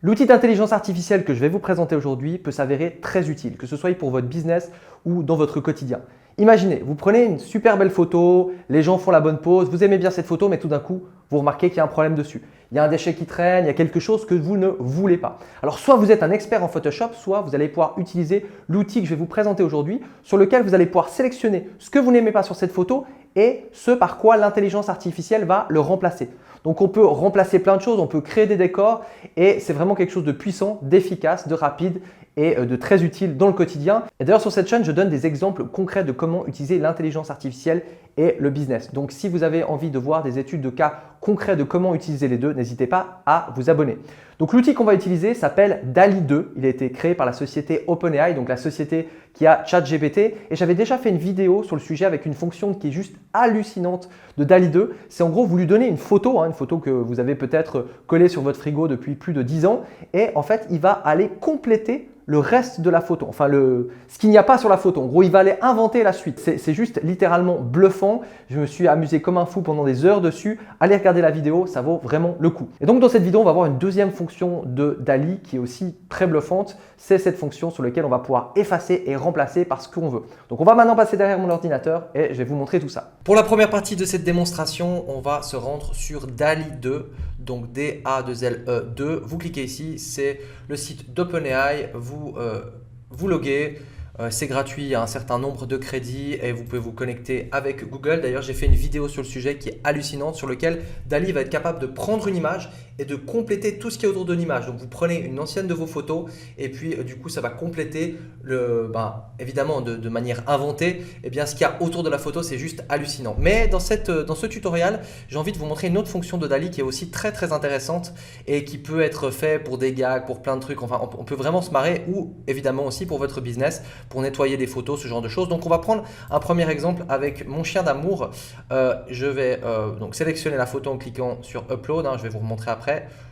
L'outil d'intelligence artificielle que je vais vous présenter aujourd'hui peut s'avérer très utile, que ce soit pour votre business ou dans votre quotidien. Imaginez, vous prenez une super belle photo, les gens font la bonne pose, vous aimez bien cette photo, mais tout d'un coup, vous remarquez qu'il y a un problème dessus. Il y a un déchet qui traîne, il y a quelque chose que vous ne voulez pas. Alors, soit vous êtes un expert en Photoshop, soit vous allez pouvoir utiliser l'outil que je vais vous présenter aujourd'hui, sur lequel vous allez pouvoir sélectionner ce que vous n'aimez pas sur cette photo et ce par quoi l'intelligence artificielle va le remplacer. Donc, on peut remplacer plein de choses, on peut créer des décors et c'est vraiment quelque chose de puissant, d'efficace, de rapide et de très utile dans le quotidien. Et d'ailleurs, sur cette chaîne, je donne des exemples concrets de comment utiliser l'intelligence artificielle et le business. Donc, si vous avez envie de voir des études de cas concrets de comment utiliser les deux, n'hésitez pas à vous abonner. Donc, l'outil qu'on va utiliser s'appelle DALL-E 2. Il a été créé par la société OpenAI, donc la société qui a ChatGPT. Et j'avais déjà fait une vidéo sur le sujet avec une fonction qui est juste hallucinante de DALL-E 2. C'est en gros, vous lui donnez une photo que vous avez peut-être collée sur votre frigo depuis plus de 10 ans. Et en fait, il va aller compléter le reste de la photo, enfin ce qu'il n'y a pas sur la photo. En gros, il va aller inventer la suite. C'est juste littéralement bluffant. Je me suis amusé comme un fou pendant des heures dessus. Allez regarder la vidéo, ça vaut vraiment le coup. Et donc, dans cette vidéo, on va voir une deuxième fonction de DALL-E qui est aussi très bluffante. C'est cette fonction sur laquelle on va pouvoir effacer et remplacer par ce qu'on veut. Donc, on va maintenant passer derrière mon ordinateur et je vais vous montrer tout ça. Pour la première partie de cette démonstration, on va se rendre sur DALL-E 2, donc D-A-2-L-E 2. Vous cliquez ici, c'est le site d'OpenAI. Vous loguez, c'est gratuit, il y a un certain nombre de crédits et vous pouvez vous connecter avec Google. D'ailleurs, j'ai fait une vidéo sur le sujet qui est hallucinante sur lequel DALL-E va être capable de prendre une image et de compléter tout ce qui est autour de l'image. Donc, vous prenez une ancienne de vos photos et puis du coup, ça va compléter évidemment de manière inventée. Ce qu'il y a autour de la photo, c'est juste hallucinant. Mais dans ce tutoriel, j'ai envie de vous montrer une autre fonction de DALL-E qui est aussi très très intéressante et qui peut être fait pour des gags, pour plein de trucs. Enfin, on peut vraiment se marrer ou évidemment aussi pour votre business, pour nettoyer des photos, ce genre de choses. Donc, on va prendre un premier exemple avec mon chien d'amour. Je vais donc sélectionner la photo en cliquant sur Upload. Je vais vous remontrer après.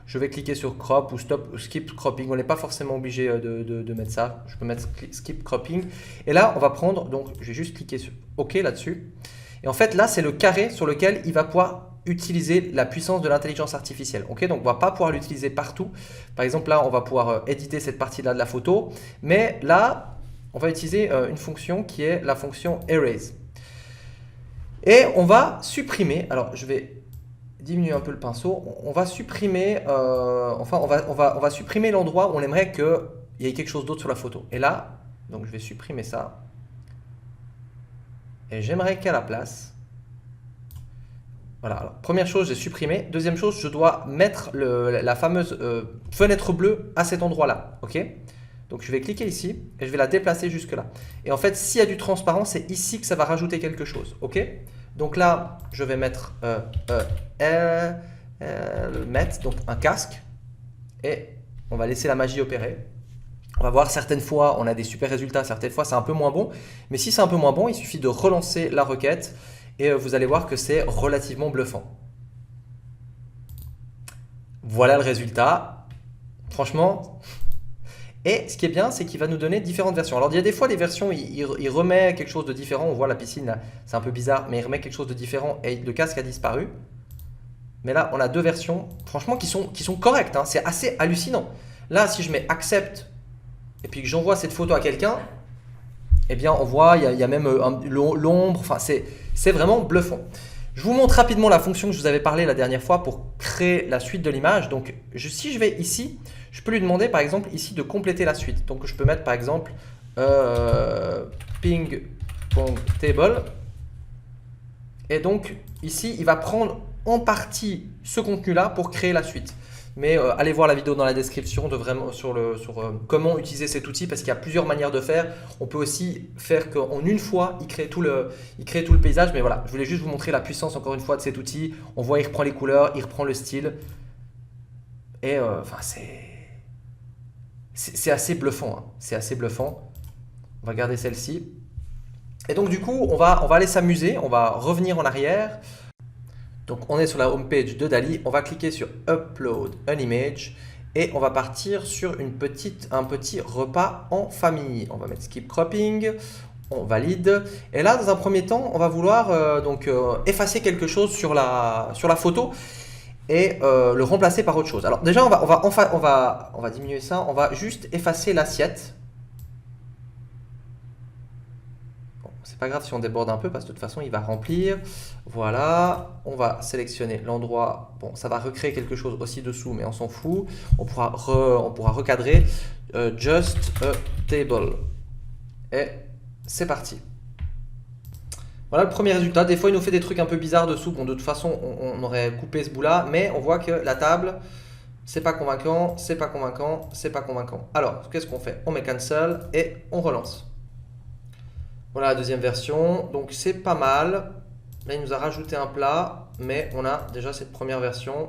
Je vais cliquer sur Crop ou Stop ou Skip Cropping. On n'est pas forcément obligé de mettre ça. Je peux mettre Skip Cropping. Et là, on va prendre, donc je vais juste cliquer sur OK là-dessus. Et en fait, là, c'est le carré sur lequel il va pouvoir utiliser la puissance de l'intelligence artificielle. Donc, on ne va pas pouvoir l'utiliser partout. Par exemple, là, on va pouvoir éditer cette partie-là de la photo. Mais là, on va utiliser une fonction qui est la fonction Erase. Et on va supprimer, alors je vais diminuer un peu le pinceau, on va supprimer, on va supprimer l'endroit où on aimerait qu'il y ait quelque chose d'autre sur la photo. Et là, donc je vais supprimer ça. Et j'aimerais qu'à la place, voilà, alors, première chose, j'ai supprimé. Deuxième chose, je dois mettre la fameuse fenêtre bleue à cet endroit-là. OK ? Donc, je vais cliquer ici et je vais la déplacer jusque là. Et en fait, s'il y a du transparent, c'est ici que ça va rajouter quelque chose. OK ? Donc là, je vais mettre donc un casque et on va laisser la magie opérer. On va voir, certaines fois, on a des super résultats, certaines fois, c'est un peu moins bon. Mais si c'est un peu moins bon, il suffit de relancer la requête et vous allez voir que c'est relativement bluffant. Voilà le résultat. Franchement. Et ce qui est bien, c'est qu'il va nous donner différentes versions. Alors, il y a des fois, les versions, il remet quelque chose de différent. On voit la piscine, là, c'est un peu bizarre, mais il remet quelque chose de différent et le casque a disparu. Mais là, on a deux versions, franchement, qui sont correctes. C'est assez hallucinant. Là, si je mets Accept et puis que j'envoie cette photo à quelqu'un, eh bien, on voit, il y a même l'ombre. Enfin, c'est vraiment bluffant. Je vous montre rapidement la fonction que je vous avais parlé la dernière fois pour créer la suite de l'image. Donc, si je vais ici, je peux lui demander par exemple ici de compléter la suite. Donc, je peux mettre par exemple ping pong table. Et donc, ici, il va prendre en partie ce contenu-là pour créer la suite. Mais allez voir la vidéo dans la description sur comment utiliser cet outil parce qu'il y a plusieurs manières de faire. On peut aussi faire qu'en une fois, il crée tout le paysage. Mais voilà, je voulais juste vous montrer la puissance encore une fois de cet outil. On voit, il reprend les couleurs, il reprend le style. Et c'est assez bluffant. C'est assez bluffant. On va garder celle-ci. Et donc du coup, on va aller s'amuser. On va revenir en arrière. Donc, on est sur la home page de DALL-E. On va cliquer sur Upload an image et on va partir sur un petit repas en famille. On va mettre Skip Cropping, on valide. Et là, dans un premier temps, on va vouloir effacer quelque chose sur la photo. et le remplacer par autre chose. Alors déjà, on va diminuer ça, on va juste effacer l'assiette. Bon, c'est pas grave si on déborde un peu parce que de toute façon, il va remplir. Voilà, on va sélectionner l'endroit. Bon, ça va recréer quelque chose aussi dessous, mais on s'en fout. On pourra recadrer just a table. Et c'est parti. Voilà le premier résultat. Des fois, il nous fait des trucs un peu bizarres dessous. Bon, de toute façon, on aurait coupé ce bout-là. Mais on voit que la table, c'est pas convaincant, c'est pas convaincant, c'est pas convaincant. Alors, qu'est-ce qu'on fait? On met cancel et on relance. Voilà la deuxième version. Donc, c'est pas mal. Là, il nous a rajouté un plat. Mais on a déjà cette première version.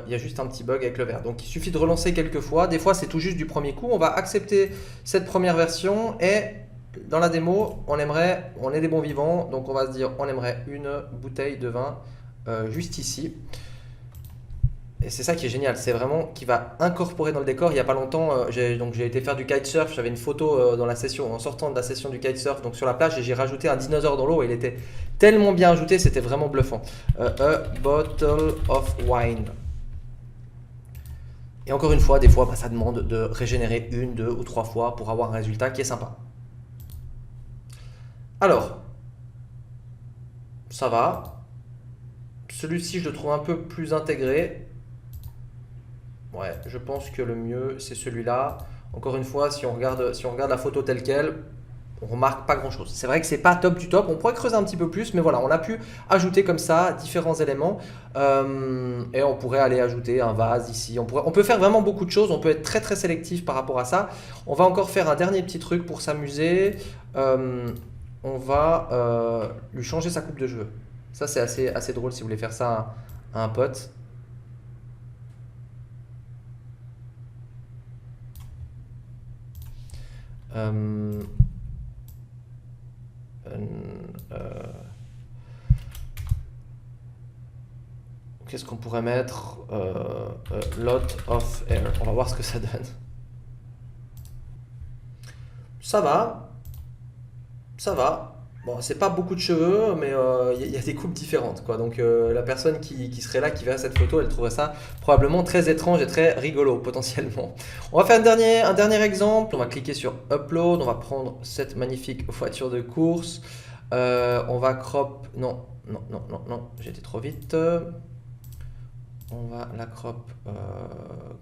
Il y a juste un petit bug avec le vert. Donc, il suffit de relancer quelques fois. Des fois, c'est tout juste du premier coup. On va accepter cette première version et dans la démo, on est des bons vivants, donc on va se dire on aimerait une bouteille de vin juste ici. Et c'est ça qui est génial, c'est vraiment qui va incorporer dans le décor. Il n'y a pas longtemps, j'ai été faire du kitesurf, j'avais une photo dans la session, en sortant de la session du kitesurf, donc sur la plage, et j'ai rajouté un dinosaure dans l'eau, et il était tellement bien ajouté, c'était vraiment bluffant. A bottle of wine. Et encore une fois, des fois, ça demande de régénérer une, deux ou trois fois pour avoir un résultat qui est sympa. Alors, ça va. Celui-ci, je le trouve un peu plus intégré. Ouais, je pense que le mieux, c'est celui-là. Encore une fois, si on regarde la photo telle qu'elle, on remarque pas grand-chose. C'est vrai que c'est pas top du top. On pourrait creuser un petit peu plus, mais voilà, on a pu ajouter comme ça différents éléments. Et on pourrait aller ajouter un vase ici. On peut faire vraiment beaucoup de choses. On peut être très très sélectif par rapport à ça. On va encore faire un dernier petit truc pour s'amuser. On va lui changer sa coupe de cheveux. Ça, c'est assez drôle si vous voulez faire ça à un pote. Qu'est-ce qu'on pourrait mettre? Lot of air. On va voir ce que ça donne. Ça va. Ça va. Bon, c'est pas beaucoup de cheveux, mais il y a des coupes différentes, quoi. Donc la personne qui serait là, qui verrait cette photo, elle trouverait ça probablement très étrange et très rigolo, potentiellement. On va faire un dernier exemple. On va cliquer sur Upload. On va prendre cette magnifique voiture de course. On va crop... Non, j'ai été trop vite. On va la crop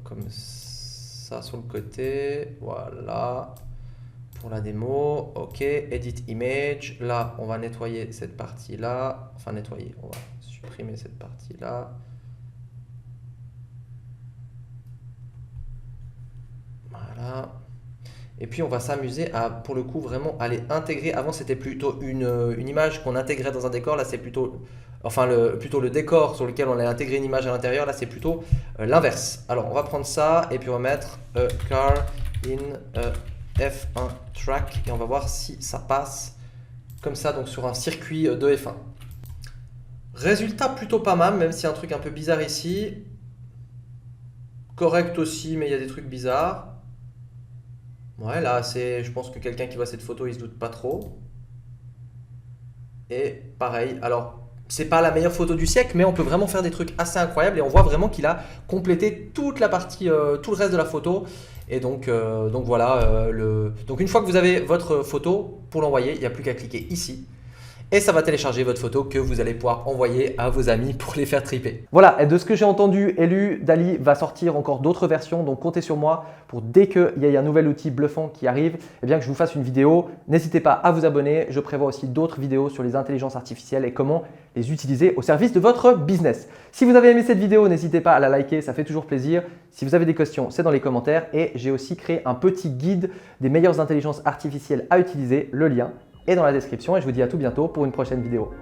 comme ça sur le côté. Voilà. Pour la démo, ok, edit image, là on va nettoyer cette partie là, enfin nettoyer, on va supprimer cette partie là. Voilà. Et puis on va s'amuser à, pour le coup, vraiment aller intégrer. Avant c'était plutôt une image qu'on intégrait dans un décor, là c'est plutôt, enfin plutôt le décor sur lequel on allait intégrer une image à l'intérieur, là c'est plutôt l'inverse. Alors on va prendre ça et puis on va mettre car in F1 track et on va voir si ça passe comme ça, donc sur un circuit de F1. Résultat plutôt pas mal, même s'il y a un truc un peu bizarre ici. Correct aussi, mais il y a des trucs bizarres. Ouais, là, je pense que quelqu'un qui voit cette photo, il se doute pas trop. Et pareil, alors, c'est pas la meilleure photo du siècle, mais on peut vraiment faire des trucs assez incroyables et on voit vraiment qu'il a complété toute la partie, tout le reste de la photo. Et donc voilà, donc une fois que vous avez votre photo, pour l'envoyer, il n'y a plus qu'à cliquer ici. Et ça va télécharger votre photo que vous allez pouvoir envoyer à vos amis pour les faire triper. Voilà, et de ce que j'ai entendu et lu, DALL-E va sortir encore d'autres versions. Donc comptez sur moi pour dès qu'il y a un nouvel outil bluffant qui arrive, eh bien que je vous fasse une vidéo. N'hésitez pas à vous abonner. Je prévois aussi d'autres vidéos sur les intelligences artificielles et comment les utiliser au service de votre business. Si vous avez aimé cette vidéo, n'hésitez pas à la liker, ça fait toujours plaisir. Si vous avez des questions, c'est dans les commentaires. Et j'ai aussi créé un petit guide des meilleures intelligences artificielles à utiliser. Le lien est dans la description et je vous dis à tout bientôt pour une prochaine vidéo.